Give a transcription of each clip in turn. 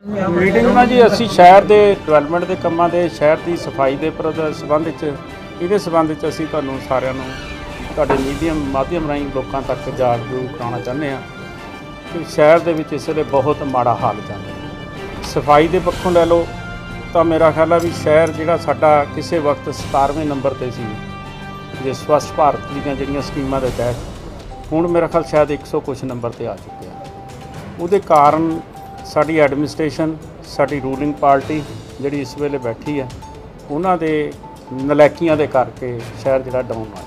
Meeting में जी असी शहर के डिवेलपमेंट के कामों के शहर की सफाई के संबंध ये संबंध असी तुहानूं सारिਆਂ ਨੂੰ ਤੁਹਾਡੇ माध्यम राही लोगों तक जागरूक कराना चाहते हैं कि शहर के इस वे बहुत माड़ा हाल चल रहा। सफाई के पक्षों लै लो तो मेरा ख्याल है भी शहर जिहड़ा साडा किसी वक्त 17वें नंबर पर सी जे स्वच्छ भारत दी जिहड़ियां स्कीमां के तहत हुण मेरा ख्याल शायद 100 कुछ नंबर पर आ चुके हैं। उहदे कारण साडी एडमिनिस्ट्रेशन साडी रूलिंग पार्टी जिहड़ी इस वेले बैठी है उन्हां दे नलैकियां दे करके शहर जिहड़ा डाउन आ।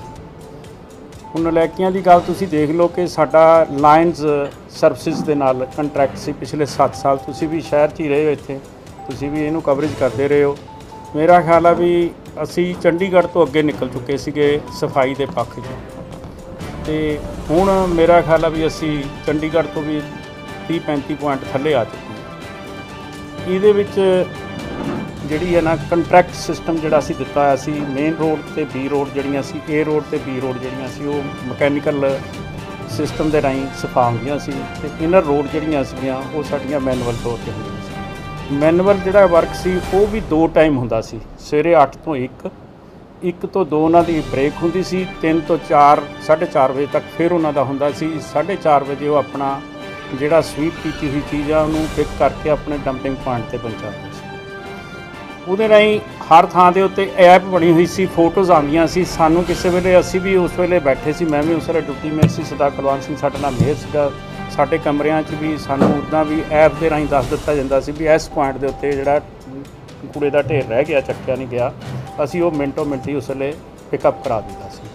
हुण नलैकियां दी गल तुसीं देख लो कि साडा लायंस सर्विसिज दे नाल कंट्रैक्ट सी पिछले 7 साल। तुसीं भी शहर 'च ही रहे हो, इत्थे तुसीं भी इहनूं कवरेज करते रहे हो। मेरा ख्याल है भी असी चंडीगढ़ तो अगे निकल चुके सीगे सफाई के पक्ष 'ਚ ते हुण मेरा ख्याल है भी असी चंडीगढ़ तो भी 30-35 पॉइंट थले आ चुके हैं। इहदे विच जिहड़ी है ना कंट्रैक्ट सिस्टम जिहड़ा असीं दिता होया सी मेन रोड ते बी रोड जिहड़ियां सी ए रोड ते बी रोड जिहड़ियां सी वो मैकेनिकल सिस्टम दे राहीं सफा हुंदियां सी ते इनर रोड जिहड़ियां सीगीआं वो साडीआं मैनुअल तौर ते हुंदियां सी। मैनुअल जिहड़ा वर्क सी वो भी 2 टाइम हुंदा सी, सवेरे 8 तो 1 तो 2 उन्हां दी ब्रेक हुंदी सी, 3 तो 4 4:30 बजे तक फिर उन्हां दा हुंदा सी। 4:30 बजे वो अपना जिहड़ा स्वीप कीती हुई चीज़ आ उन्हूं पिक करके अपने डंपिंग पॉइंट ते पहुंचाते सी। उहदे राहीं हर थां दे उत्ते ऐप बनी हुई सी, फोटोज़ आंदियां सी। सानूं किसी वेले असीं भी उस वेले बैठे सी, मैं भी उस वेले ड्यूटी में सी, सरदार कुलवंत सिंह साडे नाल मेहर सीगा। साडे कमरिਆਂ 'ਚ भी सानूं उदां भी ऐप दे राहीं दस दित्ता जांदा सी भी इस पॉइंट दे उत्ते जिहड़ा कूड़े दा ढेर रह गया, चक्किया नहीं गया, असीं वो मिंटो मिंट ही उस वेले पिकअप करा दिंदा सी।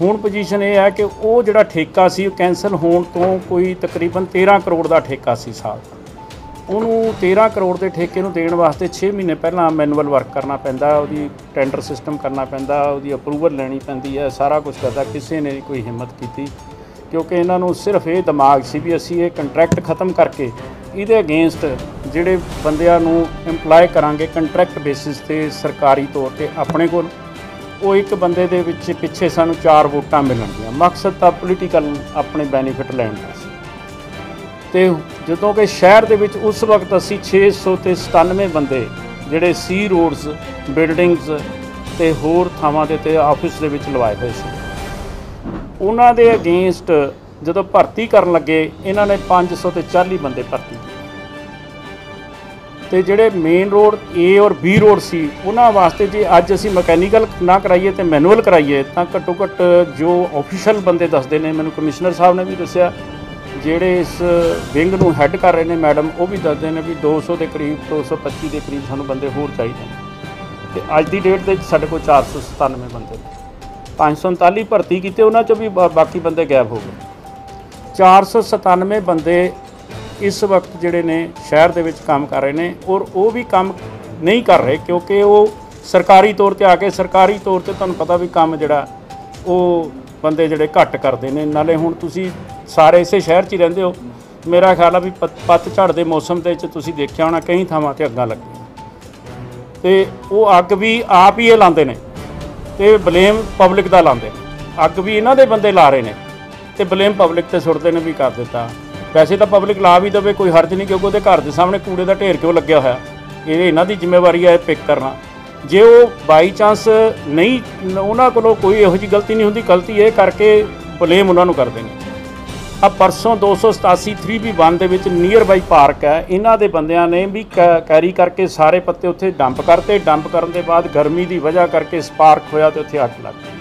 हुण पोजीशन ये है कि वो जिहड़ा ठेका सी कैंसल होण तो कोई तकरीबन 13 करोड़ का ठेका सी साल दा। ਉਹਨੂੰ 13 ਕਰੋੜ ਦੇ ਠੇਕੇ ਨੂੰ ਦੇਣ ਵਾਸਤੇ 6 ਮਹੀਨੇ ਪਹਿਲਾਂ ਮੈਨੂਅਲ ਵਰਕ ਕਰਨਾ ਪੈਂਦਾ, ਉਹਦੀ ਟੈਂਡਰ ਸਿਸਟਮ ਕਰਨਾ ਪੈਂਦਾ, ਉਹਦੀ ਅਪਰੂਵਲ ਲੈਣੀ ਪੈਂਦੀ ਹੈ, ਸਾਰਾ ਕੁਝ ਕਰਦਾ। ਕਿਸੇ ਨੇ ਕੋਈ ਹਿੰਮਤ ਕੀਤੀ ਕਿਉਂਕਿ ਇਹਨਾਂ ਨੂੰ ਸਿਰਫ ਇਹ ਦਿਮਾਗ ਸੀ ਵੀ ਅਸੀਂ ਇਹ ਕੰਟਰੈਕਟ ਖਤਮ ਕਰਕੇ ਇਹਦੇ ਅਗੇਂਸਟ ਜਿਹੜੇ ਬੰਦਿਆਂ ਨੂੰ ਇੰਪਲਾਈ ਕਰਾਂਗੇ ਕੰਟਰੈਕਟ ਬੇਸਿਸ 'ਤੇ ਸਰਕਾਰੀ ਤੌਰ 'ਤੇ ਆਪਣੇ ਕੋਲ ਉਹ ਇੱਕ ਬੰਦੇ ਦੇ ਵਿੱਚ ਪਿੱਛੇ ਸਾਨੂੰ 4 ਵੋਟਾਂ ਮਿਲਣਗੀਆਂ। ਮਕਸਦ ਤਾਂ ਪੋਲੀਟੀਕਲ ਆਪਣੇ ਬੈਨੀਫਿਟ ਲੈਣ ਦਾ ਸੀ। तो जो कि शहर के उस वक्त असी 697 बंदे जोड़े सी रोड्स बिल्डिंग्स ते होर थावां ते ऑफिस दे विच लवाए हुए सी। उन्हां दे अगेंस्ट जो भर्ती करन लगे इन्हां ने 540 बंदे भर्ती ते जिहड़े मेन रोड ए और बी रोड सी उन्हां वास्ते जे अज असी मैकेनिकल ना कराइए तो मैनुअल कराइए तो घट्टो घट्ट जो ऑफिशियल बंदे दसदे ने, मैनूं कमिश्नर साहब ने भी दस्सिया ਜਿਹੜੇ इस विंग ਨੂੰ हैड कर रहे हैं मैडम वो भी दसते हैं भी 200 के करीब 225 के करीब सानूं बंदे होर चाहिए तो अज की डेट के साढ़े को 497 बंदे 539 भर्ती किए उन्होंने चो भी बाकी बंदे गैब हो गए। 497 बंदे इस वक्त जोड़े ने शहर के काम कर रहे हैं और वो भी काम नहीं कर रहे क्योंकि वो सरकारी तौर पर आके सरकारी तौर पर तुहानूं पता भी काम जोड़ा वो बंदे जोड़े घट करते हैं। नाले हुण तुसीं सारे इसे शहर 'च ही रहिंदे हो, मेरा ख्याल है भी पतझड़ के मौसम के तुसीं देखिया होना कई थावां ते अग्गां लगियां ते वो अग भी आप ही लाते हैं तो बलेम पब्लिक का लाते हैं। अग भी इन्हां दे बंदे ला रहे हैं तो बलेम पब्लिक ते सुट्टदे ने भी कर दिता। वैसे तो पब्लिक ला भी देवे कोई हर्ज नहीं क्योंकि उहदे घर के सामने कूड़े का ढेर क्यों लग्या होया, ये इन्हां दी जिम्मेवारी है पिक करना। जे वो बाई चांस नहीं उन्हां कोलों कोई इहो जी गलती नहीं हुंदी, गलती ये करके बलेम उन्हां नूं करदे ने। अब परसों 287 3B1 ਦੇ ਵਿੱਚ ਨੀਅਰ ਬਾਈ ਪਾਰਕ है, इन्हां दे बंदियां ने भी कैरी करके सारे पत्ते उत्थे डंप करते। डंप करन दे बाद गर्मी की वजह करके स्पार्क होया तो उत्थे अग लग गई।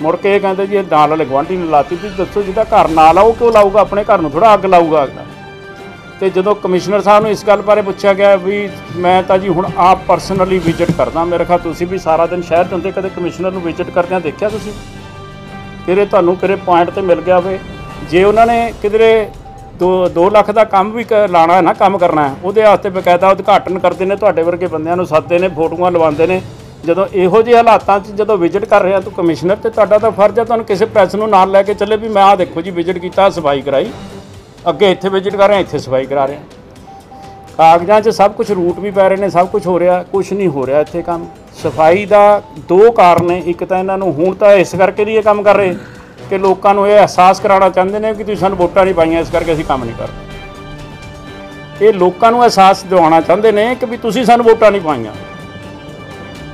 मुड़ के कहते जी नाल वाले गुआंढी ने लाती भी दसो जिहदा घर ना लाओ क्यों लाऊगा, अपने घर नूं थोड़ा अग लाऊगा अगला। तो जो कमिश्नर साहब ने इस गल बारे पूछा गया भी मैं तो जी हुण आप परसनली विजिट करदा, मेरे ख्याल तुसीं भी सारा दिन शहर 'ਚ ਹੁੰਦੇ कदे कमिश्नर नूं विजिट करदिआं देखिआ तुसीं किरे तुहानूं किरे पॉइंट ते मिल गया होवे। जे उन्होंने किधरे 2 लाख का काम भी लाना है ना काम करना है वो बकायदा उद्घाटन करते हैं, तुहाडे वर्गे बंदियां नूं सददे ने, फोटोआं लवाते हैं। जो इहो ਜਿਹੇ हालातां 'ਚ जो विजिट कर रहे हैं तो कमिश्नर तो तुहाडा तो फर्ज है तुहानूं किसी प्रैस नूं नाल लैके चले भी मैं आ देखो जी विजिट किया सफाई कराई, अगे इत्थे विजिट कर रहे हैं, इत्थे सफाई करा रहे हैं। कागज़ां 'ਚ सब कुछ रूट भी पै रहे हैं, सब कुछ हो रहा, कुछ नहीं हो रहा इत्थे काम। सफाई का 2 कारण ने, एक तो इन्हां नूं हुण तां इस करके नहीं ये काम कर रहे कि लोगों को यह एहसास कराना चाहते हैं कि तुसीं सानूं वोटां नहीं पाईआं इस करके असीं काम नहीं करते। ये लोगों को एहसास दिवाना चाहते हैं कि भी तुसीं सानूं वोटां नहीं पाईआं,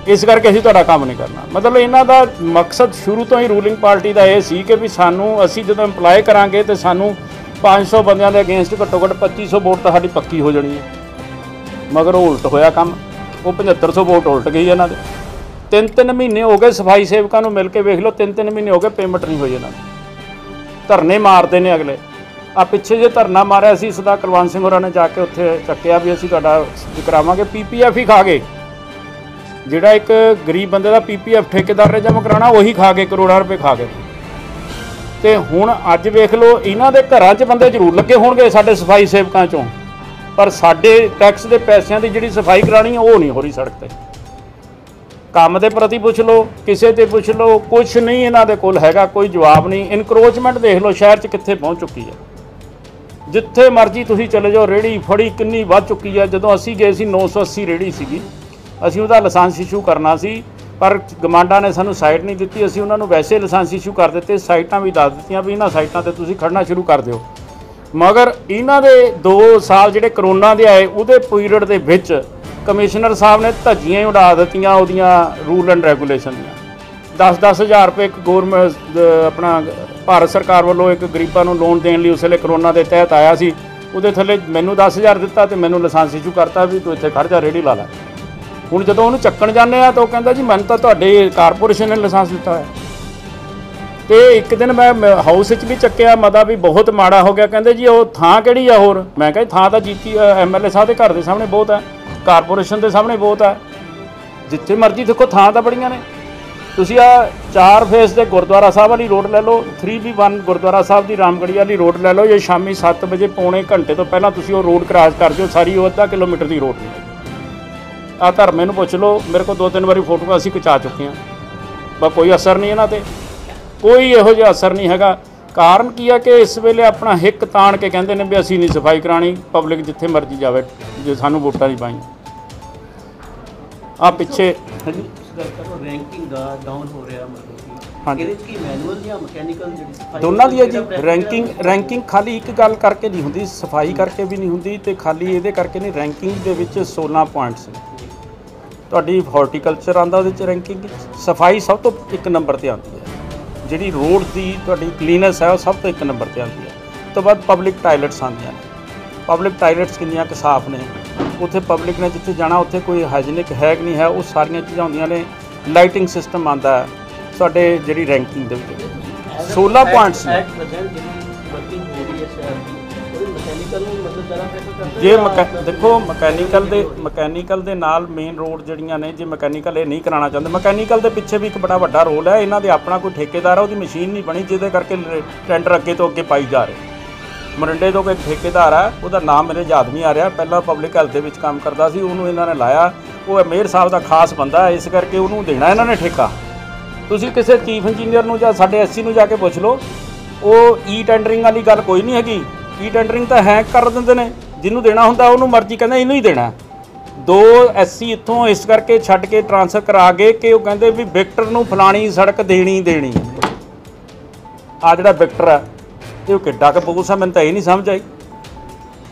इस करके असीं तुहाडा काम नहीं करना। मतलब इन्हां दा मकसद शुरू तो ही रूलिंग पार्टी का यह सी कि भी सानूं असीं जदों इंपलाय करांगे तो सानूं 500 बंदियां दे अगेंस्ट घट्टो घट्ट 2500 वोट तो साडी पक्की हो जानी है। मगर वो उल्ट होया काम, वो 7500 वोट उल्ट गई इन्हां दे। 3-3 महीने हो गए सफाई सेवकों को मिल के वेख लो, 3-3 महीने हो गए पेमेंट नहीं हुई इन्हां दी। धरने मारते हैं अगले। आ पिछे जे धरना मारिया सी सदा कुलवंत सिंह होरां ने जाके उत्थे चक्किया भी असीं तुहाडा करावांगे, PPF ही खा गए। जिहड़ा एक गरीब बंदे का PPF ठेकेदार ने जमा कराना वही खा गए, करोड़ां रुपए खा गए। तो हुण अज वेख लो इन्हां दे घरां 'च बंदे जरूर लगे होणगे साडे सफाई सेवकां 'चों, पर साडे टैक्स के पैसों की जिहड़ी सफाई करानी वो नहीं हो रही सड़क ते। काम के प्रति पुछ लो, किसी ते पुछ लो, कुछ नहीं इन्हां दे कोल हैगा, कोई जवाब नहीं। इनक्रोचमेंट देख लो शहर 'च कित्थे पहुँच चुकी है। जिथे मर्जी तुसीं चले जाओ, रेहड़ी फड़ी किन्नी वध चुकी है। जदों असीं गए सी 980 रेहड़ी सीगी, असीं उहदा लाइसेंस इशू करना सी, पर गमांडा ने सानूं साइट नहीं दित्ती। असीं उन्हां नूं वैसे लाइसेंस इशू कर दित्ते, साइटां भी दस दित्तियां भी इन्हां साइटां ते तुसीं खड़ना शुरू कर दिओ। मगर इन्हां दे 2 साल जिहड़े करोना दे आए उहदे पीरियड दे विच कमिश्नर साहब ने धज्जियां ही उड़ा दित्तियां उहदियां रूल एंड रेगूलेशन दियां। 10-10 हज़ार रुपये एक गौरमेंट अपना भारत सरकार वालों एक गरीबां नूं लोन देने लिए उस वेले करोना के तहत आया सी, उहदे थल्ले मैनूं 10,000 दिता तो मैनूं लाइसेंस इशू करता भी तू इत्थे खड़ जा रेहड़ी ला ला। हुण जदों उहनूं चक्कण जाने आ तो वो कहंदा जी मैनूं तां तुहाडे कारपोरेशन ने लाइसेंस दिता है। तो एक दिन मैं हाउस भी चक्किया, मता भी बहुत माड़ा हो गया। कहंदे जी वो थां किहड़ी आ होर? मैं कहा थां तां जीती MLA साहब के घर के सामने बहुत है, कारपोरेशन के सामने बहुत है, जिथे मर्जी देखो थां तां बड़ियां ने। तुसीं आ 4 फेस के गुरुद्वारा साहब वाली रोड लै लो, 3B1 गुरुद्वारा साहब की रामगढ़ी वाली रोड लै लो, जे शामी 7 बजे पौने घंटे तो पहला तुसीं वो रोड क्रॉस कर जाओ, सारी वो आधा किलोमीटर की रोड नहीं। आ धर्मे नूं पुछ लो, मेरे को 2-3 बारी फोटो असीं खिचा चुके हैं, पर कोई असर नहीं इन्हां ते, कोई इहो जिहा असर नहीं हैगा। कारण की है कि इस वेले अपना हिक ताण के कहंदे ने भी असीं नहीं सफाई कराणी, पब्लिक जिथे मर्जी जावे जे सानूं वोटां नहीं पाईआं। आ पिछे रैंकिंग डाउन हो रहा, हाँ ਇਹਦੇ 'ਚ ਕੀ ਮੈਨੂਅਲ ਜਾਂ ਮਕੈਨੀਕਲ ਜਿਹੜੀ ਸਫਾਈ दोनों दी है जी। रैंकिंग खाली एक गल करके नहीं होंदी, सफाई करके भी नहीं होंदी, तो खाली ये करके नहीं। रैंकिंग दे विच 16 पॉइंट्स ने। तुहाडी हॉर्टिकल्चर आंदा उहदे च रैंकिंग, सफाई सब तो 1 नंबर ते आती है, जिहड़ी रोड की तुहाडी क्लीनैस है वो सब तो 1 नंबर ते आती है। उस तो बाद पब्लिक टायलट्स आंदियां ने, पब्लिक टायलट्स किन्नियां क साफ ने, उत्थे पब्लिक ने जिथे जाना उत्थे कोई हाइजीनिक है कि नहीं है, वो सारियां चीज़ां होंदियां ने। लाइटिंग सिस्टम आंदा है तुहाडे जिहड़ी रैंकिंग दे विच 16 पॉइंट्स ने। जे देखो मकैनीकल दे नाल मेन रोड जड़ियां ने, जे मकैनीकल ये नहीं कराना चाहते, मकैनीकल के पिछे भी एक बड़ा वड्डा रोल है। इन्हां दे अपना कोई ठेकेदार है, उसकी मशीन नहीं बनी, जिहदे करके टेंडर अगे तो अगे पाई जा रहे। मोरिंडे तो कोई ठेकेदार है, उसका नाम मेरे याद नहीं आ रहा, पहला पब्लिक हैल्थ के काम करता सी, उन्होंने इन्हों ने लाया, वो मेयर साहब का खास बंदा है, इस करके उन्होंने देना इन्होंने ठेका। तुसीं किसी चीफ इंजीनियर नूं जां साडे SC नूं जाके पुछ लो, वो ई टेंडरिंग वाली गल कोई नहीं हैगी। ई टेंडरिंग तो हैक कर देंदे ने, जिन्हों देना हुंदा उन्होंने मर्जी कहंदे इन्हूं ही देना। 2 SC इत्थों इस करके छड्ड के ट्रांसफर करा गए कि वो कहंदे भी विक्टर नूं फलानी सड़क देनी देनी। आ जिहड़ा विक्टर है ये किड्डा क बोस है, मैनूं तां ये नहीं समझ आई।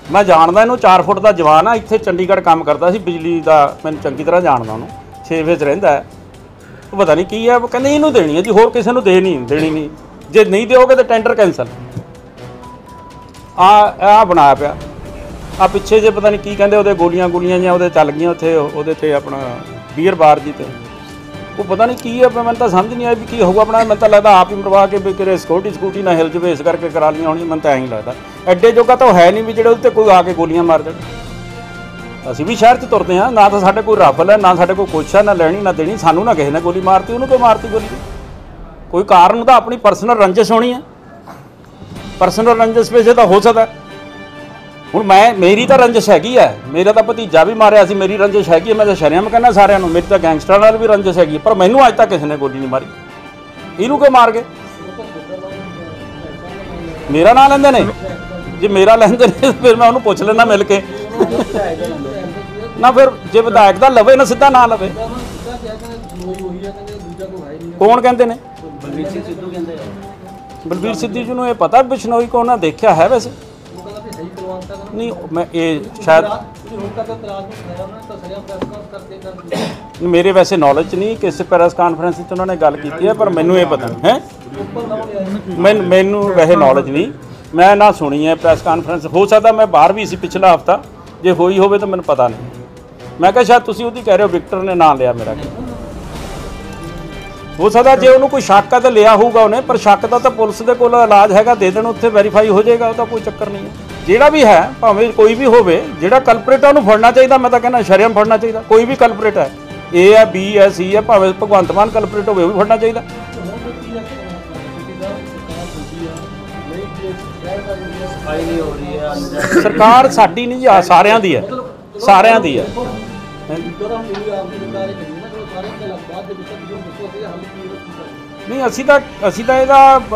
मैं जानदा इहनूं, 4 फुट का जवान आ, इत्थे चंडीगढ़ काम करता सी बिजली का, मैनूं चंगी तरह जानदा उहनूं, 6 फेस रहिंदा है, वो पता नहीं की है। वो कहंदे इहनूं देनी है जी, होर किसी नूं देनी नहीं, जे नहीं दोगे तो टेंडर कैंसल। आ बनाया पिया, आ पिछे जे पता नहीं की कहंदे ਉਹਦੇ ਗੋਲੀਆਂ ਜਾਂ ਉਹਦੇ ਚੱਲ ਗਈਆਂ ਉੱਥੇ ਉਹਦੇ ਤੇ ਆਪਣਾ ਬੀਅਰ ਬਾਰ ਜੀ ਤੇ, ਉਹ ਪਤਾ नहीं की है, मैं तो समझ नहीं आया भी की होगा। अपना मैं तो लगता आप ही मरवा के भी किरे सिक्योरिटी ना हिल जाए, इस करके करा लिया होनी। मैं तो ऐ ही लगता एडे जोगा तो है नहीं भी जो उत्ते कोई आके गोलियां मार जाए। असीं भी शहर 'च तुरते हैं ना, तो साढ़े कोई राफल है ना, साढ़े कोई कुछ है ना, लैनी ना देनी, सानू ना किसी ने गोली मारती, उन्होंने कोई मारती गोली, कोई कारण तो अपनी परसनल रंजिश होनी है। परसनल रंजिश वैसे तो हो सकता है, ਹੁਣ मेरी तो रंजिश हैगी है, मेरा तो भतीजा भी मारिया सी, मेरी रंजिश हैगी है, मैं तो शरियाम कहना सारिਆਂ ਨੂੰ, मेरी तो गैंगस्टर नाल भी रंजिश हैगी, पर मैनू अज तक किसी ने गोली नहीं मारी। इनू क्यों मार गए? मेरा नाम लेंदे ने, जे मेरा लेंदे ने फिर मैं उन्होंने पुछ लेना मिल के ना, फिर जे विधायक का लवे ना सीधा ना लवे। कौन कहते ने? बलबीर सिद्धू जी नूं ये पता बिशनोई को उन्हें देखा है? वैसे नहीं मैं ये शायद मेरे वैसे नॉलेज 'ਚ नहीं किस ਪ੍ਰੈਸ ਕਾਨਫਰੰਸ 'ਚ ਉਹਨਾਂ ਨੇ ਗੱਲ ਕੀਤੀ ਹੈ, ਪਰ ਮੈਨੂੰ ਇਹ ਪਤਾ ਨਹੀਂ ਹੈ, ਮੈਨੂੰ ਵੈਸੇ ਨੌਲੇਜ ਨਹੀਂ, ਮੈਂ ਨਾ ਸੁਣੀ ਹੈ ਪ੍ਰੈਸ ਕਾਨਫਰੰਸ। ਹੋ ਸਕਦਾ ਮੈਂ ਬਾਹਰ ਵੀ ਸੀ ਪਿਛਲਾ ਹਫਤਾ, ਜੇ ਹੋਈ ਹੋਵੇ ਤਾਂ ਮੈਨੂੰ ਪਤਾ ਨਹੀਂ। ਮੈਂ ਕਿਹਾ ਸ਼ਾਇਦ ਤੁਸੀਂ ਉਹਦੀ ਕਹਿ ਰਹੇ ਹੋ ਵਿਕਟਰ ਨੇ ਨਾਂ ਲਿਆ ਮੇਰਾ, ਹੋ ਸਕਦਾ ਜੇ ਉਹਨੂੰ ਕੋਈ ਸ਼ੱਕ ਆ ਤਾਂ ਲਿਆ ਹੋਊਗਾ ਉਹਨੇ, ਪਰ ਸ਼ੱਕ ਦਾ ਤਾਂ ਪੁਲਿਸ ਦੇ ਕੋਲ ਇਲਾਜ ਹੈਗਾ, ਦੇ ਦੇਣ ਉੱਥੇ ਵੈਰੀਫਾਈ ਹੋ ਜਾਏਗਾ, ਉਹਦਾ ਕੋਈ ਚੱਕਰ ਨਹੀਂ ਹੈ। ਜਿਹੜਾ ਵੀ ਹੈ ਭਾਵੇਂ ਕੋਈ ਵੀ ਹੋਵੇ, ਜਿਹੜਾ ਕਲਪਰੇਟ ਆ ਉਹਨੂੰ ਫੜਨਾ ਚਾਹੀਦਾ। ਮੈਂ ਤਾਂ ਕਹਿੰਦਾ ਸ਼ਰੇਆਮ ਫੜਨਾ ਚਾਹੀਦਾ, ਕੋਈ ਵੀ ਕਲਪਰੇਟ ਹੈ, ਏ ਹੈ ਬੀ ਹੈ ਸੀ ਹੈ, ਭਾਵੇਂ ਭਗਵੰਤ ਮਾਨ ਕਲਪਰੇਟ ਹੋਵੇ ਉਹ ਵੀ ਫੜਨਾ ਚਾਹੀਦਾ। ਸਰਕਾਰ ਸਾਡੀ ਨਹੀਂ ਜੀ, ਸਾਰਿਆਂ ਦੀ ਹੈ, ਸਾਰਿਆਂ ਦੀ ਹੈ। ਨਹੀਂ ਅਸੀਂ ਤਾਂ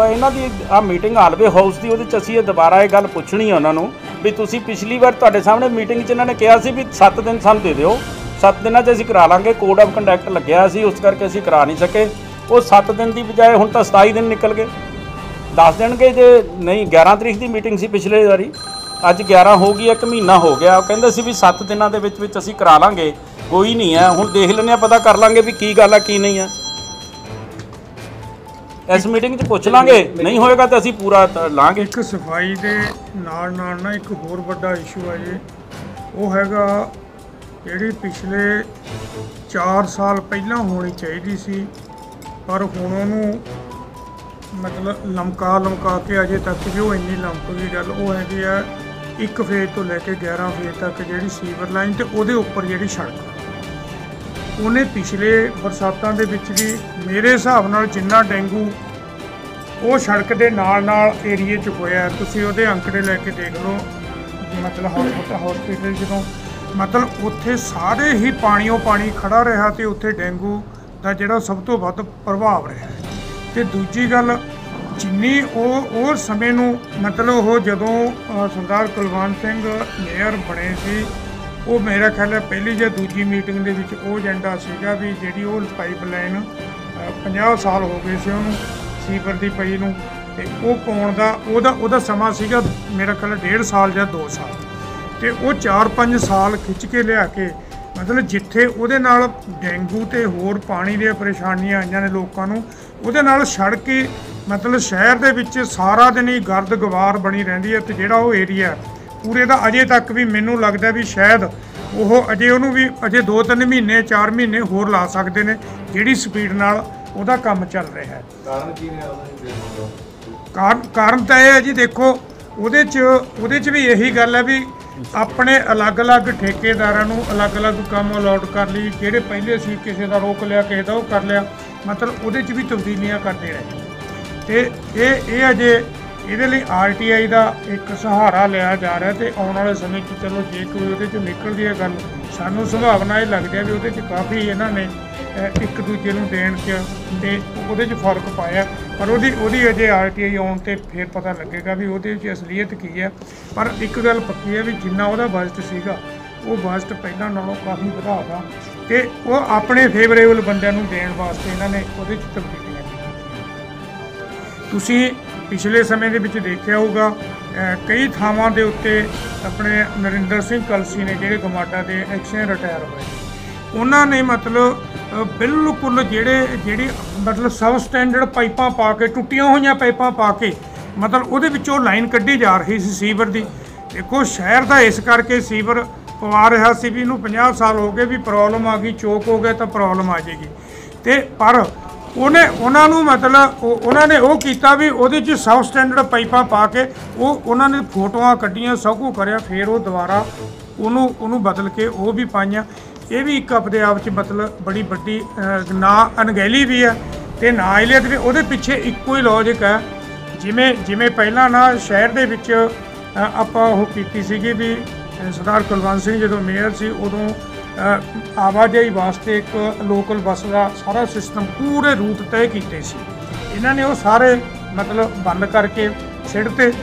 ਇਹਨਾਂ ਦੀ ਆ ਮੀਟਿੰਗ ਹਾਲਵੇ ਹਾਊਸ ਦੀ, ਉਹਦੇ 'ਚ ਅਸੀਂ ਇਹ ਦੁਬਾਰਾ ਇਹ ਗੱਲ ਪੁੱਛਣੀ ਹੈ ਉਹਨਾਂ ਨੂੰ ਵੀ ਤੁਸੀਂ ਪਿਛਲੀ ਵਾਰ ਤੁਹਾਡੇ ਸਾਹਮਣੇ ਮੀਟਿੰਗ 'ਚ ਇਹਨਾਂ ਨੇ ਕਿਹਾ ਸੀ ਵੀ 7 ਦਿਨ ਸਾਨੂੰ ਦੇ ਦਿਓ, 7 ਦਿਨਾਂ 'ਚ ਅਸੀਂ ਕਰਾ ਲਾਂਗੇ, ਕੋਡ ਆਫ ਕੰਡਕਟ ਲੱਗਿਆ ਸੀ, ਉਸ ਕਰਕੇ ਅਸੀਂ ਕਰਾ ਨਹੀਂ ਸਕੇ। ਉਹ 7 ਦਿਨ ਦੀ ਬਜਾਏ ਹੁਣ ਤਾਂ 27 ਦਿਨ ਨਿਕਲ ਗਏ। ਦੱਸ ਦੇਣਗੇ ਜੇ ਨਹੀਂ। 11 ਤਰੀਕ ਦੀ ਮੀਟਿੰਗ ਸੀ ਪਿਛਲੇ ਵਾਰੀ, ਅੱਜ 11 ਹੋ ਗਈ, 1 ਮਹੀਨਾ ਹੋ ਗਿਆ। ਉਹ ਕਹਿੰਦੇ ਸੀ ਵੀ 7 ਦਿਨਾਂ ਦੇ ਵਿੱਚ ਅਸੀਂ ਕਰਾ ਲਾਂਗੇ, ਕੋਈ ਨਹੀਂ ਹੈ। ਹੁਣ ਦੇਖ ਲੈਂਦੇ ਹਾਂ, ਪਤਾ ਕਰ ਲਾਂਗੇ ਵੀ ਕੀ ਗੱਲ ਹੈ ਕੀ ਨਹੀਂ ਹੈ। ਇਸ ਮੀਟਿੰਗ 'ਚ ਪੁੱਛ ਲਾਂਗੇ, ਨਹੀਂ ਹੋਏਗਾ ਤਾਂ ਅਸੀਂ ਪੂਰਾ ਲਾਂਗੇ। ਇੱਕ ਸਫਾਈ ਦੇ ਨਾਲ ਨਾ ਇੱਕ ਹੋਰ ਵੱਡਾ ਇਸ਼ੂ ਹੈ ਜੀ, ਉਹ ਹੈਗਾ ਜਿਹੜੀ ਪਿਛਲੇ 4 ਸਾਲ ਪਹਿਲਾਂ ਹੋਣੀ ਚਾਹੀਦੀ ਸੀ, ਪਰ ਹੁਣ ਉਹਨੂੰ ਮਤਲਬ ਲਮਕਾ ਕੇ ਅਜੇ ਤੱਕ ਵੀ ਉਹ ਇੰਨੀ ਲਮਕ ਗਈ ਗੱਲ। ਉਹ ਹੈਗੀ ਆ 1 ਫੇਜ਼ ਤੋਂ ਲੈ ਕੇ 11 ਫੇਜ਼ ਤੱਕ ਜਿਹੜੀ ਸੀਵਰ ਲਾਈਨ ਤੇ ਉਹਦੇ ਉੱਪਰ ਜਿਹੜੀ ਸੜਕ, ਉਹਨੇ ਪਿਛਲੇ ਬਰਸਾਤਾਂ ਦੇ ਵਿੱਚ ਵੀ ਮੇਰੇ ਹਿਸਾਬ ਨਾਲ ਜਿੰਨਾ ਡੇਂਗੂ ਉਹ ਸੜਕ ਦੇ ਨਾਲ ਏਰੀਏ 'ਚ ਹੋਇਆ, ਤੁਸੀਂ ਉਹਦੇ ਅੰਕੜੇ ਲੈ ਕੇ ਦੇਖ ਲਓ। ਮਤਲਬ ਹਸਪੀਟਲ ਜਦੋਂ ਮਤਲਬ ਉੱਥੇ ਸਾਰੇ ਹੀ ਪਾਣੀਓ ਪਾਣੀ ਖੜਾ ਰਿਹਾ ਤੇ ਉੱਥੇ ਡੇਂਗੂ ਦਾ ਜਿਹੜਾ ਸਭ ਤੋਂ ਵੱਧ ਪ੍ਰਭਾਵ ਰਿਹਾ। ਤੇ ਦੂਜੀ ਗੱਲ, ਜਿੰਨੀ ਉਹ ਸਮੇਂ ਨੂੰ ਮਤਲਬ ਉਹ ਜਦੋਂ ਸਰਦਾਰ ਕੁਲਵੰਤ ਸਿੰਘ ਮੇਅਰ ਬਣੇ ਸੀ, ਉਹ ਮੇਰਾ ਖਿਆਲ ਹੈ ਪਹਿਲੀ ਜਾਂ ਦੂਜੀ ਮੀਟਿੰਗ ਦੇ ਵਿੱਚ ਉਹ ਏਜੰਡਾ ਸੀਗਾ ਵੀ ਜਿਹੜੀ ਉਹ ਪਾਈਪ ਲਾਈਨ 50 ਸਾਲ ਹੋ ਗਏ ਸੀ ਉਹਨੂੰ ਸੀਵਰ ਦੀ ਪਈ ਨੂੰ, ਤੇ ਉਹ ਪਾਉਣ ਦਾ ਉਹਦਾ ਸਮਾਂ ਸੀਗਾ ਮੇਰਾ ਖਿਆਲ 1.5 ਸਾਲ ਜਾਂ 2 ਸਾਲ, ਤੇ ਉਹ 4-5 ਸਾਲ ਖਿੱਚ ਕੇ ਲਿਆ ਕੇ ਮਤਲਬ ਜਿੱਥੇ ਉਹਦੇ ਨਾਲ ਡੇਂਗੂ ਤੇ ਹੋਰ ਪਾਣੀ ਦੀਆਂ ਪਰੇਸ਼ਾਨੀਆਂ ਆਈਆਂ ਨੇ ਲੋਕਾਂ ਨੂੰ, ਉਹਦੇ ਨਾਲ ਸੜਕ ਕੇ ਮਤਲਬ ਸ਼ਹਿਰ ਦੇ ਵਿੱਚ ਸਾਰਾ ਦਿਨ ਹੀ ਗਰਦ ਗਵਾਰ ਬਣੀ ਰਹਿੰਦੀ ਹੈ। ਤੇ ਜਿਹੜਾ ਉਹ ਏਰੀਆ ਪੂਰੇ ਦਾ ਅਜੇ ਤੱਕ ਵੀ ਮੈਨੂੰ ਲੱਗਦਾ ਵੀ ਸ਼ਾਇਦ ਉਹ ਉਹਨੂੰ ਵੀ 2-3 ਮਹੀਨੇ 4 ਮਹੀਨੇ ਹੋਰ ਲਾ ਸਕਦੇ ਨੇ, ਜਿਹੜੀ ਸਪੀਡ ਨਾਲ ਉਹਦਾ ਕੰਮ ਚੱਲ ਰਿਹਾ ਹੈ। ਕਾਰਨ ਕੀ ਰਿਹਾ? ਕਾਰਨ ਤਾਂ ਇਹ ਹੈ ਜੀ, ਦੇਖੋ ਉਹਦੇ 'ਚ ਵੀ ਇਹੀ ਗੱਲ ਹੈ ਵੀ ਆਪਣੇ ਅਲੱਗ-ਅਲੱਗ ਠੇਕੇਦਾਰਾਂ ਨੂੰ ਅਲੱਗ-ਅਲੱਗ ਕੰਮ ਅਲਾਟ ਕਰ ਲਈ। ਜਿਹੜੇ ਪਹਿਲੇ ਸੀ ਕਿਸੇ ਦਾ ਰੋਕ ਲਿਆ, ਕਿਸੇ ਦਾ ਉਹ ਕਰ ਲਿਆ, ਮਤਲਬ ਉਹਦੇ 'ਚ ਵੀ ਤਬਦੀਲੀਆਂ ਕਰਦੇ ਰਹੇ। ਤੇ ਇਹ ਅਜੇ ਇਹਦੇ ਲਈ RTI ਦਾ ਇੱਕ ਸਹਾਰਾ ਲਿਆ ਜਾ ਰਿਹਾ, ਤੇ ਆਉਣ ਵਾਲੇ ਸਮੇਂ 'ਚ ਚਲੋ ਜੇ ਕੋਈ ਉਹਦੇ 'ਚ ਨਿਕਲਦੀ ਹੈ ਗੱਲ, ਸਾਨੂੰ ਸੰਭਾਵਨਾ ਇਹ ਲੱਗਦੀ ਹੈ ਵੀ ਉਹਦੇ 'ਚ ਕਾਫੀ ਇਹਨਾਂ ਨੇ ਇੱਕ ਦੂਜੇ ਨੂੰ ਦੇਣ 'ਚ ਤੇ ਉਹਦੇ 'ਚ ਫਰਕ ਪਾਇਆ। ਪਰ ਉਹਦੀ ਅਜੇ RTI ਆਉਣ 'ਤੇ ਫਿਰ ਪਤਾ ਲੱਗੇਗਾ ਵੀ ਉਹਦੇ 'ਚ ਅਸਲੀਅਤ ਕੀ ਹੈ। ਪਰ ਇੱਕ ਗੱਲ ਪੱਕੀ ਹੈ ਵੀ ਜਿੰਨਾ ਉਹਦਾ ਬਜਟ ਸੀਗਾ, ਉਹ ਬਜਟ ਪਹਿਲਾਂ ਨਾਲੋਂ ਕਾਫੀ ਵਧਾ ਤਾ, ਤੇ ਉਹ ਆਪਣੇ ਫੇਵਰੇਬਲ ਬੰਦਿਆਂ ਨੂੰ ਦੇਣ ਵਾਸਤੇ ਇਹਨਾਂ ਨੇ ਉਹਦੇ 'ਚ ਤਬਦੀਲੀਆਂ ਕੀਤੀਆਂ। ਤੁਸੀਂ ਪਿਛਲੇ ਸਮੇਂ ਦੇ ਵਿੱਚ ਦੇਖਿਆ ਹੋਊਗਾ ਕਈ ਥਾਵਾਂ ਦੇ ਉੱਤੇ ਆਪਣੇ ਨਰਿੰਦਰ ਸਿੰਘ ਕਲਸੀ ਨੇ ਜਿਹੜੇ ਗਮਾਡਾ ਦੇ ਐਕਸ਼ਨ ਰਿਟਾਇਰ ਹੋਏ, ਉਹਨਾਂ ਨੇ ਮਤਲਬ ਬਿਲਕੁਲ ਜਿਹੜੀ ਮਤਲਬ ਸਬ ਸਟੈਂਡਰਡ ਪਾਈਪਾਂ ਪਾ ਕੇ, ਟੁੱਟੀਆਂ ਹੋਈਆਂ ਪਾਈਪਾਂ ਪਾ ਕੇ ਮਤਲਬ ਉਹਦੇ ਵਿੱਚੋਂ ਲਾਈਨ ਕੱਢੀ ਜਾ ਰਹੀ ਸੀ ਸੀਵਰ ਦੀ। ਦੇਖੋ ਸ਼ਹਿਰ ਦਾ ਇਸ ਕਰਕੇ ਸੀਵਰ ਪਵਾ ਰਿਹਾ ਸੀ ਵੀ ਇਹਨੂੰ 50 ਸਾਲ ਹੋ ਗਏ, ਵੀ ਪ੍ਰੋਬਲਮ ਆ ਗਈ, ਚੋਕ ਹੋ ਗਿਆ ਤਾਂ ਪ੍ਰੋਬਲਮ ਆ ਜਾਏਗੀ। ਤੇ ਪਰ ਉਹਨਾਂ ਨੂੰ ਮਤਲਬ ਉਹਨਾਂ ਨੇ ਉਹ ਕੀਤਾ ਵੀ ਉਹਦੇ 'ਚ ਸਬ ਸਟੈਂਡਰਡ ਪਾਈਪਾਂ ਪਾ ਕੇ ਉਹਨਾਂ ਨੇ ਫੋਟੋਆਂ ਕੱਢੀਆਂ, ਸਭ ਕੁਝ ਕਰਿਆ, ਫਿਰ ਉਹ ਦੁਬਾਰਾ ਉਹਨੂੰ ਬਦਲ ਕੇ ਉਹ ਵੀ ਪਾਈਆਂ। ਇਹ ਵੀ ਇੱਕ ਆਪਣੇ ਆਪ 'ਚ ਮਤਲਬ ਬੜੀ ਵੱਡੀ ਨਾ ਅਣਗਹਿਲੀ ਵੀ ਹੈ ਤੇ ਨਾ ਇਲੀਅਤ ਵੀ। ਉਹਦੇ ਪਿੱਛੇ ਇੱਕੋ ਹੀ ਲੌਜਿਕ ਹੈ, ਜਿਵੇਂ ਪਹਿਲਾਂ ਨਾ ਸ਼ਹਿਰ ਦੇ ਵਿੱਚ ਆਪਾਂ ਉਹ ਕੀਤੀ ਸੀਗੀ ਵੀ ਸਰਦਾਰ ਕੁਲਵੰਤ ਸਿੰਘ ਜਦੋਂ ਮੇਅਰ ਸੀ, ਉਦੋਂ ਆਵਾਜਾਈ ਵਾਸਤੇ ਇੱਕ ਲੋਕਲ ਬੱਸ ਦਾ ਸਾਰਾ ਸਿਸਟਮ ਪੂਰੇ ਰੂਟ ਤੈਅ ਕੀਤੇ ਸੀ। ਇਹਨਾਂ ਨੇ ਉਹ ਸਾਰੇ ਮਤਲਬ ਬੰਦ ਕਰਕੇ ਸਿੱਟ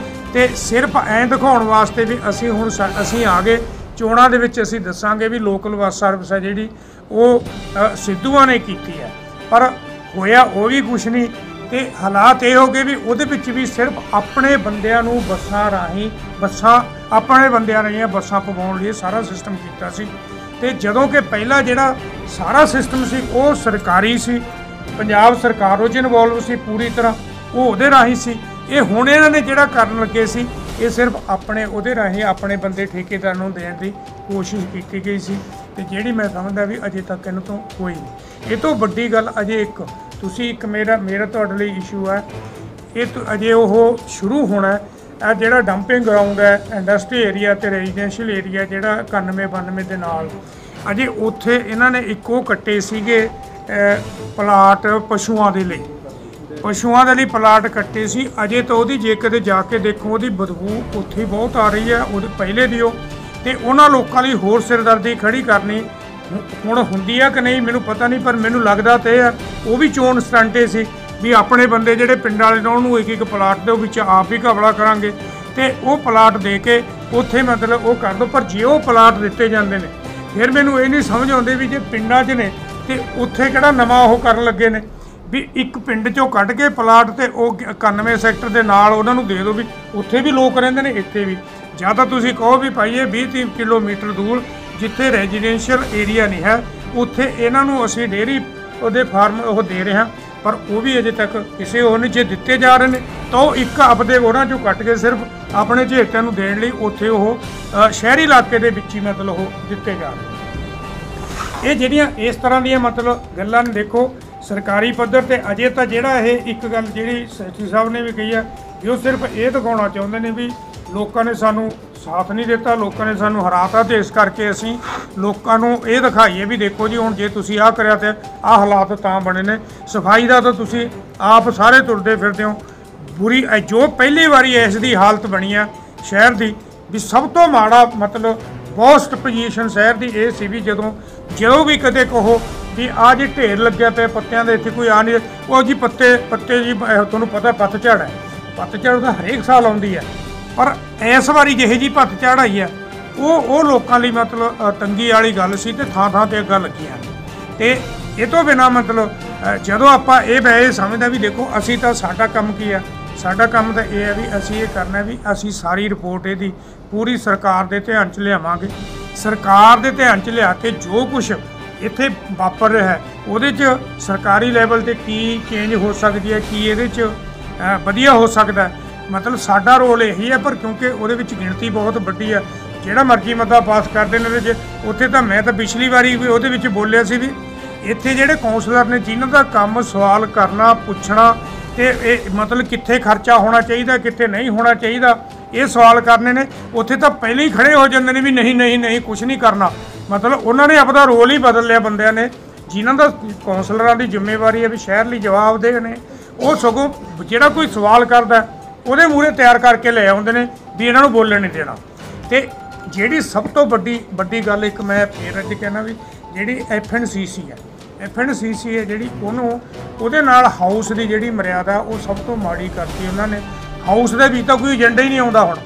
ਤੇ ਸਿਰਫ ਐਂ ਦਿਖਾਉਣ ਵਾਸਤੇ ਵੀ ਅਸੀਂ ਆ ਗਏ ਚੋਣਾਂ ਦੇ ਵਿੱਚ, ਅਸੀਂ ਦੱਸਾਂਗੇ ਵੀ ਲੋਕਲ ਬੱਸ ਸਰਵਿਸ ਹੈ ਜਿਹੜੀ ਉਹ ਸਿੱਧੂਆਂ ਨੇ ਕੀਤੀ ਹੈ। ਪਰ ਹੋਇਆ ਉਹ ਵੀ ਕੁਛ ਨਹੀਂ, ਤੇ ਹਾਲਾਤ ਇਹ ਹੋ ਗਏ ਵੀ ਉਹਦੇ ਵਿੱਚ ਵੀ ਸਿਰਫ ਆਪਣੇ ਬੰਦਿਆਂ ਨੂੰ ਬੱਸਾਂ ਰਾਹੀਂ ਆਪਣੇ ਬੰਦਿਆਂ ਨੇ ਬੱਸਾਂ ਪਵਾਉਣ ਲਈ ਸਾਰਾ ਸਿਸਟਮ ਕੀਤਾ ਸੀ। ਤੇ ਜਦੋਂ ਕਿ ਪਹਿਲਾਂ ਜਿਹੜਾ ਸਾਰਾ ਸਿਸਟਮ ਸੀ ਉਹ ਸਰਕਾਰੀ ਸੀ, ਪੰਜਾਬ ਸਰਕਾਰ ਉਹ 'ਚ ਇਨਵੋਲਵ ਸੀ ਪੂਰੀ ਤਰ੍ਹਾਂ, ਉਹ ਉਹਦੇ ਰਾਹੀਂ ਸੀ। ਇਹ ਹੁਣ ਇਹਨਾਂ ਨੇ ਜਿਹੜਾ ਕਰਨ ਲੱਗੇ ਸੀ ਇਹ ਸਿਰਫ ਆਪਣੇ ਉਹਦੇ ਰਾਹੀਂ ਆਪਣੇ ਬੰਦੇ ਠੇਕੇਦਾਰ ਨੂੰ ਦੇਣ ਦੀ ਕੋਸ਼ਿਸ਼ ਕੀਤੀ ਗਈ ਸੀ, ਤੇ ਜਿਹੜੀ ਮੈਂ ਸਮਝਦਾ ਵੀ ਅਜੇ ਤੱਕ ਇਹਨਾਂ ਤੋਂ ਕੋਈ ਨਹੀਂ। ਇਹ ਤੋਂ ਵੱਡੀ ਗੱਲ ਅਜੇ ਇੱਕ ਤੁਸੀਂ ਇੱਕ ਮੇਰਾ ਤੁਹਾਡੇ ਲਈ ਇਸ਼ੂ ਹੈ, ਇਹ ਅਜੇ ਉਹ ਸ਼ੁਰੂ ਹੋਣਾ। ਇਹ ਜਿਹੜਾ ਡੰਪਿੰਗ ਗਰਾਊਂਡ ਹੈ ਇੰਡਸਟਰੀ ਏਰੀਆ ਤੇ ਰੈਜ਼ੀਡੈਂਸ਼ੀਅਲ ਏਰੀਆ ਜਿਹੜਾ 91-92 ਦੇ ਨਾਲ, ਅਜੇ ਉੱਥੇ ਇਹਨਾਂ ਨੇ ਇੱਕੋ ਕੱਟੇ ਸੀਗੇ ਪਲਾਟ ਪਸ਼ੂਆਂ ਦੇ ਲਈ, ਪਸ਼ੂਆਂ ਦੇ ਲਈ ਪਲਾਟ ਕੱਟੇ ਸੀ। ਅਜੇ ਤਾਂ ਉਹਦੀ ਜੇ ਕਦੇ ਜਾ ਕੇ ਦੇਖੋ ਉਹਦੀ ਬਦਬੂ ਉੱਥੇ ਬਹੁਤ ਆ ਰਹੀ ਹੈ ਉਹਦੇ ਪਹਿਲੇ ਦੀ ਉਹ, ਤੇ ਉਹਨਾਂ ਲੋਕਾਂ ਲਈ ਹੋਰ ਸਿਰਦਰਦੀ ਖੜੀ ਕਰਨੀ ਹੁਣ ਹੁੰਦੀ ਆ ਕਿ ਨਹੀਂ ਮੈਨੂੰ ਪਤਾ ਨਹੀਂ, ਪਰ ਮੈਨੂੰ ਲੱਗਦਾ ਤੇ ਆ ਉਹ ਵੀ ਚੋਣ ਸਟੰਟੇ ਸੀ ਵੀ ਆਪਣੇ ਬੰਦੇ ਜਿਹੜੇ ਪਿੰਡ ਵਾਲੇ ਨੇ ਉਹਨੂੰ ਇੱਕ ਪਲਾਟ ਦੇ ਵਿੱਚ ਆਪ ਹੀ ਘਬਲਾ ਕਰਾਂਗੇ ਤੇ ਉਹ ਪਲਾਟ ਦੇ ਕੇ ਉੱਥੇ ਮਤਲਬ ਉਹ ਕਰ ਦੋ। ਪਰ ਜੇ ਉਹ ਪਲਾਟ ਦਿੱਤੇ ਜਾਂਦੇ ਨੇ ਫਿਰ ਮੈਨੂੰ ਇਹ ਨਹੀਂ ਸਮਝ ਆਉਂਦੀ ਵੀ ਜੇ ਪਿੰਡਾਂ 'ਚ ਨੇ ਤੇ ਉੱਥੇ ਕਿਹੜਾ ਨਵਾਂ ਉਹ ਕਰਨ ਲੱਗੇ ਨੇ ਵੀ ਇੱਕ ਪਿੰਡ 'ਚੋਂ ਕੱਢ ਕੇ ਪਲਾਟ ਤੇ ਉਹ 91 ਸੈਕਟਰ ਦੇ ਨਾਲ ਉਹਨਾਂ ਨੂੰ ਦੇ ਦਿਓ ਵੀ ਉੱਥੇ ਵੀ ਲੋਕ ਰਹਿੰਦੇ ਨੇ ਇੱਥੇ ਵੀ। ਜਾਂ ਤਾਂ ਤੁਸੀਂ ਕਹੋ ਵੀ ਭਾਈ 20-30 ਕਿਲੋਮੀਟਰ ਦੂਰ ਜਿੱਥੇ ਰੈਜ਼ੀਡੈਂਸ਼ੀਅਲ ਏਰੀਆ ਨਹੀਂ ਹੈ ਉੱਥੇ ਇਹਨਾਂ ਨੂੰ ਅਸੀਂ ਡੇਅਰੀ ਉਹਦੇ ਫਾਰਮ ਉਹ ਦੇ ਰਹੇ ਹਾਂ, ਪਰ ਉਹ ਵੀ ਅਜੇ ਤੱਕ ਕਿਸੇ ਹੋਰ ਨੇ ਜੇ ਦਿੱਤੇ ਜਾ ਰਹੇ ਨੇ ਤਾਂ ਉਹ ਇੱਕ ਆਪਦੇ ਉਹਨਾਂ 'ਚੋਂ ਕੱਟ ਕੇ ਸਿਰਫ ਆਪਣੇ ਝੇਟਿਆਂ ਨੂੰ ਦੇਣ ਲਈ ਉੱਥੇ ਉਹ ਸ਼ਹਿਰੀ ਇਲਾਕੇ ਦੇ ਵਿੱਚ ਹੀ ਮਤਲਬ ਉਹ ਦਿੱਤੇ ਜਾ ਰਹੇ। ਇਹ ਜਿਹੜੀਆਂ ਇਸ ਤਰ੍ਹਾਂ ਦੀਆਂ ਮਤਲਬ ਗੱਲਾਂ ਨੇ ਦੇਖੋ ਸਰਕਾਰੀ ਪੱਧਰ ਤੇ ਅਜੇ ਤਾਂ ਜਿਹੜਾ ਇਹ ਇੱਕ ਗੱਲ ਜਿਹੜੀ ਸੈਕਟਰੀ ਸਾਹਿਬ ਨੇ ਵੀ ਕਹੀ ਹੈ ਵੀ ਉਹ ਸਿਰਫ ਇਹ ਦਿਖਾਉਣਾ ਚਾਹੁੰਦੇ ਨੇ ਵੀ ਲੋਕਾਂ ਨੇ ਸਾਨੂੰ ਸਾਥ ਨਹੀਂ ਦਿੱਤਾ, ਲੋਕਾਂ ਨੇ ਸਾਨੂੰ ਹਰਾਤਾ, ਤੇ ਇਸ ਕਰਕੇ ਅਸੀਂ ਲੋਕਾਂ ਨੂੰ ਇਹ ਦਿਖਾਈਏ ਵੀ ਦੇਖੋ ਜੀ ਹੁਣ ਜੇ ਤੁਸੀਂ ਆਹ ਕਰਿਆ ਤੇ ਆਹ ਹਾਲਾਤ ਤਾਂ ਬਣੇ ਨੇ। ਸਫਾਈ ਦਾ ਤਾਂ ਤੁਸੀਂ ਆਪ ਸਾਰੇ ਤੁਰਦੇ ਫਿਰਦੇ ਹੋ। ਬੁਰੀ ਜੋ ਪਹਿਲੀ ਵਾਰੀ ਇਸ ਦੀ ਹਾਲਤ ਬਣੀ ਆ ਸ਼ਹਿਰ ਦੀ ਵੀ ਸਭ ਤੋਂ ਮਾੜਾ ਮਤਲਬ ਵਰਸਟ ਪੋਜੀਸ਼ਨ ਸ਼ਹਿਰ ਦੀ ਇਹ ਸੀ ਵੀ ਜਦੋਂ ਵੀ ਕਦੇ ਕਹੋ ਵੀ ਆਹ ਜੀ ਢੇਰ ਲੱਗਿਆ ਪਿਆ ਪੱਤਿਆਂ ਦੇ ਇੱਥੇ ਕੋਈ ਆ ਨਹੀਂ, ਉਹ ਜੀ ਪੱਤੇ ਜੀ ਤੁਹਾਨੂੰ ਪਤਾ ਪੱਤਝੜ ਹੈ, ਪੱਤਝੜ ਤਾਂ ਹਰੇਕ ਸਾਲ ਆਉਂਦੀ ਹੈ, ਪਰ ਇਸ ਵਾਰੀ ਜਿਹੇ ਜੀ ਪੱਤਝੜ ਆਈ ਹੈ ਉਹ ਲੋਕਾਂ ਲਈ ਮਤਲਬ ਤੰਗੀ ਵਾਲੀ ਗੱਲ ਸੀ ਤੇ ਥਾਂ ਤੇ ਅੱਗਾਂ ਲੱਗੀਆਂ। ਤੇ ਇਹ ਤੋਂ ਬਿਨਾਂ ਮਤਲਬ ਜਦੋਂ ਆਪਾਂ ਇਹ ਸਮਝਦਾ ਵੀ ਦੇਖੋ ਅਸੀਂ ਤਾਂ ਸਾਡਾ ਕੰਮ ਕੀ ਆ, ਸਾਡਾ ਕੰਮ ਤਾਂ ਇਹ ਹੈ ਵੀ ਅਸੀਂ ਇਹ ਕਰਨਾ ਵੀ ਅਸੀਂ ਸਾਰੀ ਰਿਪੋਰਟ ਇਹਦੀ ਪੂਰੀ ਸਰਕਾਰ ਦੇ ਧਿਆਨ 'ਚ ਲਿਆਵਾਂਗੇ। ਸਰਕਾਰ ਦੇ ਧਿਆਨ 'ਚ ਲਿਆ ਕੇ ਜੋ ਕੁਛ ਇੱਥੇ ਵਾਪਰ ਰਿਹਾ ਹੈ ਉਹਦੇ 'ਚ ਸਰਕਾਰੀ ਲੈਵਲ 'ਤੇ ਕੀ ਚੇਂਜ ਹੋ ਸਕਦੀ ਹੈ, ਕੀ ਇਹਦੇ 'ਚ ਵਧੀਆ ਹੋ ਸਕਦਾ, ਮਤਲਬ ਸਾਡਾ ਰੋਲ ਇਹੀ ਹੈ। ਪਰ ਕਿਉਂਕਿ ਉਹਦੇ ਵਿੱਚ ਗਿਣਤੀ ਬਹੁਤ ਵੱਡੀ ਹੈ, ਜਿਹੜਾ ਮਰਜ਼ੀ ਮਤਾ ਪਾਸ ਕਰਦੇ ਨੇ ਉਹਦੇ 'ਚ। ਉੱਥੇ ਤਾਂ ਮੈਂ ਤਾਂ ਪਿਛਲੀ ਵਾਰੀ ਵੀ ਉਹਦੇ ਵਿੱਚ ਬੋਲਿਆ ਸੀ ਵੀ ਇੱਥੇ ਜਿਹੜੇ ਕੌਂਸਲਰ ਨੇ ਜਿਨ੍ਹਾਂ ਦਾ ਕੰਮ ਸਵਾਲ ਕਰਨਾ ਪੁੱਛਣਾ ਤੇ ਇਹ ਮਤਲਬ ਕਿੱਥੇ ਖਰਚਾ ਹੋਣਾ ਚਾਹੀਦਾ ਕਿੱਥੇ ਨਹੀਂ ਹੋਣਾ ਚਾਹੀਦਾ ਇਹ ਸਵਾਲ ਕਰਨੇ ਨੇ, ਉੱਥੇ ਤਾਂ ਪਹਿਲਾਂ ਹੀ ਖੜੇ ਹੋ ਜਾਂਦੇ ਨੇ ਵੀ ਨਹੀਂ ਕੁਝ ਨਹੀਂ ਕਰਨਾ। ਮਤਲਬ ਉਹਨਾਂ ਨੇ ਆਪਣਾ ਰੋਲ ਹੀ ਬਦਲ ਲਿਆ ਬੰਦਿਆਂ ਨੇ, ਜਿਨ੍ਹਾਂ ਦਾ ਕੌਂਸਲਰਾਂ ਦੀ ਜ਼ਿੰਮੇਵਾਰੀ ਹੈ ਵੀ ਸ਼ਹਿਰ ਲਈ ਜਵਾਬ ਦੇ ਨੇ, ਉਹ ਸਗੋਂ ਜਿਹੜਾ ਕੋਈ ਸਵਾਲ ਕਰਦਾ ਉਹਦੇ ਮੂਹਰੇ ਤਿਆਰ ਕਰਕੇ ਲੈ ਆਉਂਦੇ ਨੇ ਵੀ ਇਹਨਾਂ ਨੂੰ ਬੋਲਣ ਨਹੀਂ ਦੇਣਾ। ਤੇ ਜਿਹੜੀ ਸਭ ਤੋਂ ਵੱਡੀ ਗੱਲ ਇੱਕ ਮੈਂ ਫੇਰ ਅੱਜ ਕਹਿਣਾ ਵੀ ਜਿਹੜੀ FNCC ਹੈ ਜਿਹੜੀ ਉਹਦੇ ਨਾਲ ਹਾਊਸ ਦੀ ਜਿਹੜੀ ਮਰਿਆਦਾ ਉਹ ਸਭ ਤੋਂ ਮਾੜੀ ਕਰਤੀ ਉਹਨਾਂ ਨੇ। ਹਾਊਸ ਦੇ ਵਿੱਚ ਤਾਂ ਕੋਈ ਏਜੰਡਾ ਹੀ ਨਹੀਂ ਆਉਂਦਾ, ਹੁਣ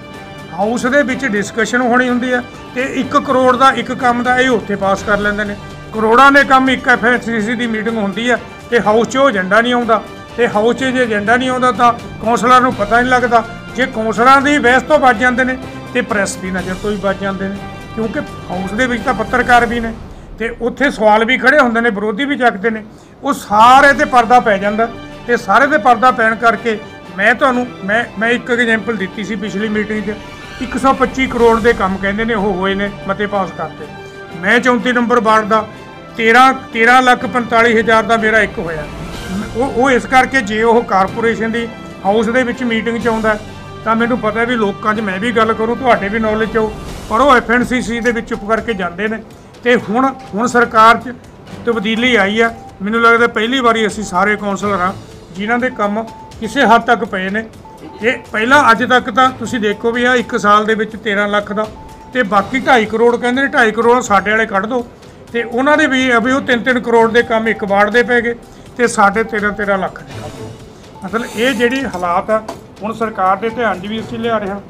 ਹਾਊਸ ਦੇ ਵਿੱਚ ਡਿਸਕਸ਼ਨ ਹੋਣੀ ਹੁੰਦੀ ਹੈ ਤੇ 1 ਕਰੋੜ ਦਾ ਇੱਕ ਕੰਮ ਦਾ ਇਹ ਉੱਥੇ ਪਾਸ ਕਰ ਲੈਂਦੇ ਨੇ। ਕਰੋੜਾਂ ਦੇ ਕੰਮ ਇੱਕ FNCC ਦੀ ਮੀਟਿੰਗ ਹੁੰਦੀ ਹੈ ਤੇ ਹਾਊਸ 'ਚ ਉਹ ਏਜੰਡਾ ਨਹੀਂ ਆਉਂਦਾ, ਤੇ ਹਾਊਸ 'ਚ ਜੇ ਏਜੰਡਾ ਨਹੀਂ ਆਉਂਦਾ ਤਾਂ ਕੌਂਸਲਰਾਂ ਨੂੰ ਪਤਾ ਨਹੀਂ ਲੱਗਦਾ। ਜੇ ਕੌਂਸਲਰਾਂ ਦੀ ਬਹਿਸ ਤੋਂ ਬਚ ਜਾਂਦੇ ਨੇ ਤੇ ਪ੍ਰੈਸ ਦੀ ਨਜ਼ਰ ਤੋਂ ਵੀ ਬਚ ਜਾਂਦੇ ਨੇ, ਕਿਉਂਕਿ ਹਾਊਸ ਦੇ ਵਿੱਚ ਤਾਂ ਪੱਤਰਕਾਰ ਵੀ ਨੇ ਤੇ ਉੱਥੇ ਸਵਾਲ ਵੀ ਖੜੇ ਹੁੰਦੇ ਨੇ, ਵਿਰੋਧੀ ਵੀ ਚੱਕਦੇ ਨੇ, ਉਹ ਸਾਰੇ 'ਤੇ ਪਰਦਾ ਪੈ ਜਾਂਦਾ। ਤੇ ਸਾਰੇ 'ਤੇ ਪਰਦਾ ਪੈਣ ਕਰਕੇ ਮੈਂ ਇੱਕ ਐਗਜ਼ਾਮਪਲ ਦਿੱਤੀ ਸੀ ਪਿਛਲੀ ਮੀਟਿੰਗ 'ਚ, 125 ਕਰੋੜ ਦੇ ਕੰਮ ਕਹਿੰਦੇ ਨੇ ਉਹ ਹੋਏ ਨੇ, ਮਤੇ ਪਾਸ ਕਰਤੇ। ਮੈਂ 34 ਨੰਬਰ ਵਾਰਡ ਦਾ 13,45,000 ਦਾ ਮੇਰਾ ਇੱਕ ਹੋਇਆ। ਉਹ ਇਸ ਕਰਕੇ ਜੇ ਉਹ ਕਾਰਪੋਰੇਸ਼ਨ ਦੀ ਹਾਊਸ ਦੇ ਵਿੱਚ ਮੀਟਿੰਗ 'ਚ ਆਉਂਦਾ ਤਾਂ ਮੈਨੂੰ ਪਤਾ ਵੀ ਲੋਕਾਂ 'ਚ ਮੈਂ ਵੀ ਗੱਲ ਕਰੂੰ, ਤੁਹਾਡੇ ਵੀ ਨੌਲੇਜ 'ਚ ਹੋ, ਪਰ ਉਹ FNCC ਦੇ ਵਿੱਚ ਚੁੱਪ ਕਰਕੇ ਜਾਂਦੇ ਨੇ। ਤੇ ਹੁਣ ਸਰਕਾਰ 'ਚ ਤਬਦੀਲੀ ਆਈ ਆ, ਮੈਨੂੰ ਲੱਗਦਾ ਪਹਿਲੀ ਵਾਰੀ ਅਸੀਂ ਸਾਰੇ ਕੌਂਸਲਰ ਹਾਂ ਜਿਨ੍ਹਾਂ ਦੇ ਕੰਮ ਕਿਸੇ ਹੱਦ ਤੱਕ ਪਏ ਨੇ। ਇਹ ਪਹਿਲਾਂ ਅੱਜ ਤੱਕ ਤਾਂ ਤੁਸੀਂ ਦੇਖੋ ਵੀ ਆ 1 ਸਾਲ ਦੇ ਵਿੱਚ 13 ਲੱਖ ਦਾ ਤੇ ਬਾਕੀ 2.5 ਕਰੋੜ ਕਹਿੰਦੇ ਨੇ, 2.5 ਕਰੋੜ ਸਾਡੇ ਵਾਲੇ ਕੱਢ ਦਿਓ ਤੇ ਉਹਨਾਂ ਦੇ ਵੀ ਅਭੀ ਉਹ 3-3 ਕਰੋੜ ਦੇ ਕੰਮ ਇੱਕ ਵਾਰਡ ਦੇ ਪੈ ਗਏ ਤੇ ਸਾਡੇ 13 ਲੱਖ ਦੇ ਕੰਮ। ਮਤਲਬ ਇਹ ਜਿਹੜੀ ਹਾਲਾਤ ਆ ਹੁਣ ਸਰਕਾਰ ਦੇ ਧਿਆਨ 'ਚ ਵੀ ਅਸੀਂ ਲਿਆ ਰਹੇ ਹਾਂ।